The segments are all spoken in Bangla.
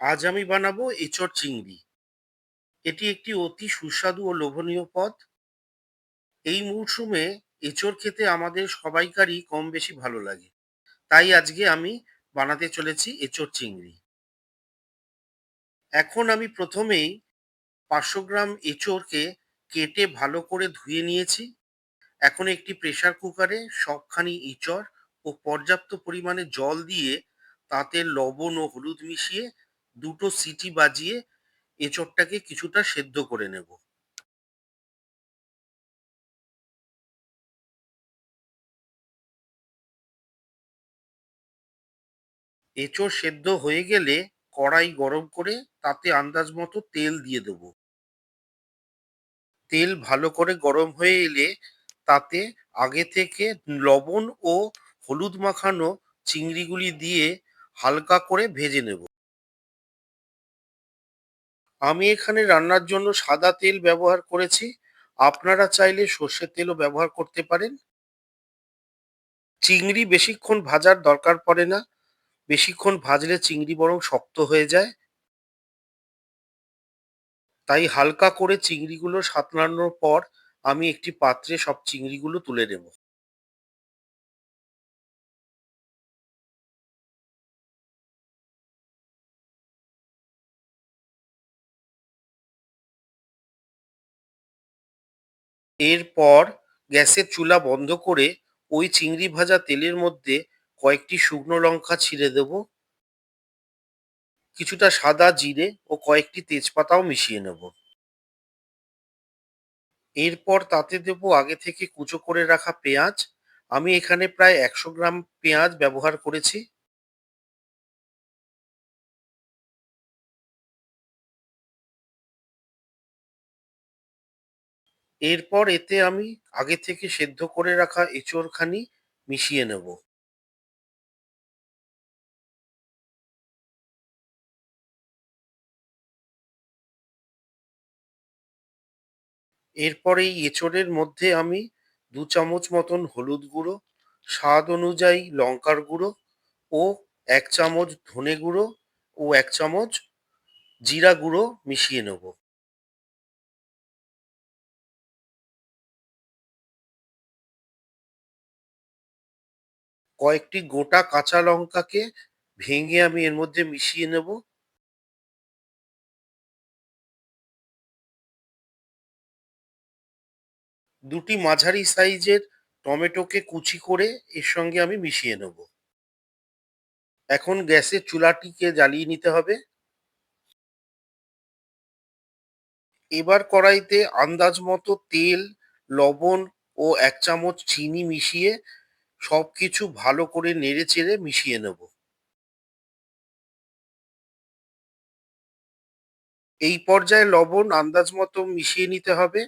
আজ আমি বানাবো এঁচোড় চিংড়ি। এটি একটি অতি সুস্বাদু ও লোভনীয় পদ। এই মরশুমে এঁচোড় খেতে আমাদের সবাইকারই কম বেশি ভালো লাগে। তাই আজকে আমি বানাতে চলেছি এঁচোড় চিংড়ি। এখন আমি প্রথমেই ৫০০ গ্রাম এঁচোড়কে কেটে ভালো করে ধুয়ে নিয়েছি। এখন একটি প্রেসার কুকারে সবখানি এঁচোড় ও পর্যাপ্ত পরিমাণে জল দিয়ে তাতে লবণ ও হলুদ মিশিয়ে ২ টো সিটি বাজিয়ে এঁচোড়টাকে কিছুটা সেদ্ধ করে নেব। এঁচোড় সেদ্ধ হয়ে গেলে কড়াই গরম করে তাতে আন্দাজ মতো তেল দিয়ে দেবো। তেল ভালো করে গরম হয়ে এলে তাতে আগে থেকে লবণ ও হলুদ মাখানো চিংড়িগুলি দিয়ে হালকা করে ভেজে নেব। আমি এখানে রান্নার জন্য সাদা তেল ব্যবহার করেছি। আপনারা চাইলে সর্ষের তেলও ব্যবহার করতে পারেন। চিংড়ি বেশিক্ষণ ভাজার দরকার পড়ে না। বেশিক্ষণ ভাজলে চিংড়ি বরং শক্ত হয়ে যায়। তাই হালকা করে চিংড়িগুলো সাঁতলানোর পর আমি একটি পাত্রে সব চিংড়িগুলো তুলে নেব। এরপর গ্যাসের চুলা বন্ধ করে ওই চিংড়ি ভাজা তেলের মধ্যে কয়েকটি শুকনো লঙ্কা ছিঁড়ে দেব, কিছুটা সাদা জিরে ও কয়েকটি তেজপাতাও মিশিয়ে নেব। এরপর তাতে দেব আগে থেকে কুচো করে রাখা পেঁয়াজ। আমি এখানে প্রায় ১০০ গ্রাম পেঁয়াজ ব্যবহার করেছি। এরপর এতে আমি আগে থেকে সেদ্ধ করে রাখা এঁচোড়খানি মিশিয়ে নেব। এরপর এই এঁচোড়ের মধ্যে আমি ২ চামচ মতন হলুদ গুঁড়ো, স্বাদ অনুযায়ী লঙ্কার গুঁড়ো ও ১ চামচ ধনে গুঁড়ো ও ১ চামচ জিরা গুঁড়ো মিশিয়ে নেব। কয়েকটি গোটা কাঁচা লঙ্কাকে ভেঙে আমি এর মধ্যে মিশিয়ে নেব। ২ টি মাঝারি সাইজের টমেটোকে কুচি করে এর সঙ্গে আমি মিশিয়ে নেব। এখন গ্যাসের চুলাটিকে জ্বালিয়ে নিতে হবে। এবার কড়াইতে আন্দাজ মতো তেল, লবণ ও ১ চামচ চিনি মিশিয়ে সবকিছু ভালো করে নেড়েচেড়ে মিশিয়ে নেব। এই পর্যায়ে লবণ আন্দাজ মতো মিশিয়ে নিতে হবে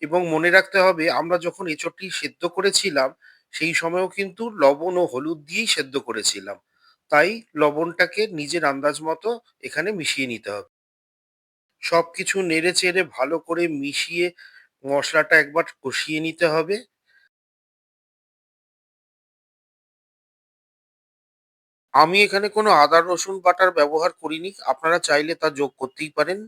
এবং মনে রাখতে হবে আমরা যখন এঁচোড়টি সেদ্ধ করেছিলাম, সেই সময়েও কিন্তু লবণ ও হলুদ দিয়েই সেদ্ধ করেছিলাম। তাই লবণটাকে নিজের আন্দাজ মতো এখানে মিশিয়ে নিতে হবে। সবকিছু নেড়েচেড়ে ভালো করে মিশিয়ে মসলাটা একবার কষিয়ে নিতে হবে। আমি এখানে কোনো আদা রসুন বাটার ব্যবহার করিনি। আপনারা চাইলে তা যোগ করতেই পারেন।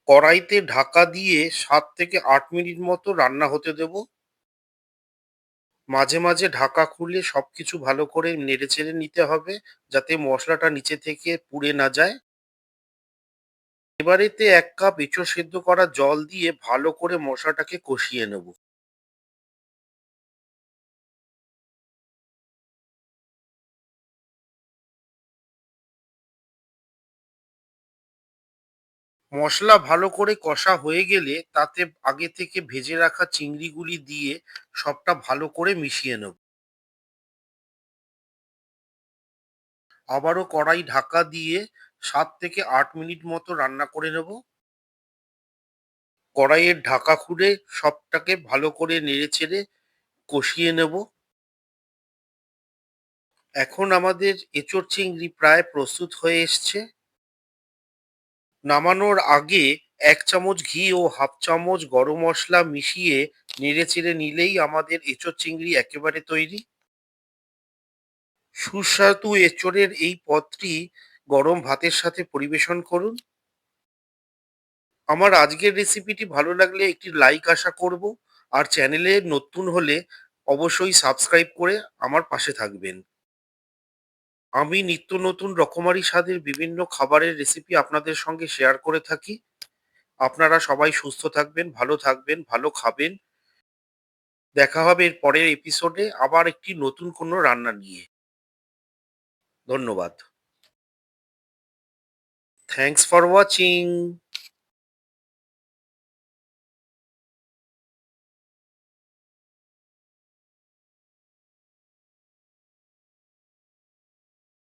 কড়াইতে ঢাকা দিয়ে ৭ থেকে ৮ মিনিট মতো রান্না হতে দেব। মাঝে, মাঝে ঢাকা খুলে সবকিছু ভালো করে নেড়েচেড়ে নিতে হবে, যাতে মসলাটা নিচে থেকে পুড়ে না যায়। এবার এতে ১ কাপ এঁচোড় সেদ্ধ করা জল দিয়ে ভালো করে মশলাটাকে কষিয়ে নেব। মসলা ভালো করে কষা হয়ে গেলে তাতে আগে থেকে ভেজে রাখা চিংড়িগুলি দিয়ে সবটা ভালো করে মিশিয়ে নেব। আবারও কড়াই ঢাকা দিয়ে ৭ থেকে ৮ মিনিট মতো রান্না করে নেব। কড়াইয়ের ঢাকা খুলে সবটাকে ভালো করে নেড়েচেড়ে কষিয়ে নেব। এখন আমাদের এঁচোড় চিংড়ি প্রায় প্রস্তুত হয়ে এসছে। নামানোর আগে ১ চামচ ঘি ও হাফ চামচ গরম মসলা মিশিয়ে নেড়েচেড়ে নিলেই আমাদের এঁচোড় চিংড়ি একেবারে তৈরি। সুস্বাদু এঁচোড়ের এই পদটি গরম ভাতের সাথে পরিবেশন করুন। আমার আজকের রেসিপিটি ভালো লাগলে একটি লাইক আশা করব। আর চ্যানেলে নতুন হলে অবশ্যই সাবস্ক্রাইব করে আমার পাশে থাকবেন। আমি নিত্য নতুন রকমারি স্বাদের বিভিন্ন খাবারের রেসিপি আপনাদের সঙ্গে শেয়ার করে থাকি। আপনারা সবাই সুস্থ থাকবেন, ভালো থাকবেন, ভালো খাবেন। দেখা হবে এর পরের এপিসোডে আবার একটি নতুন কোনো রান্না নিয়ে। ধন্যবাদ। Thanks for watching.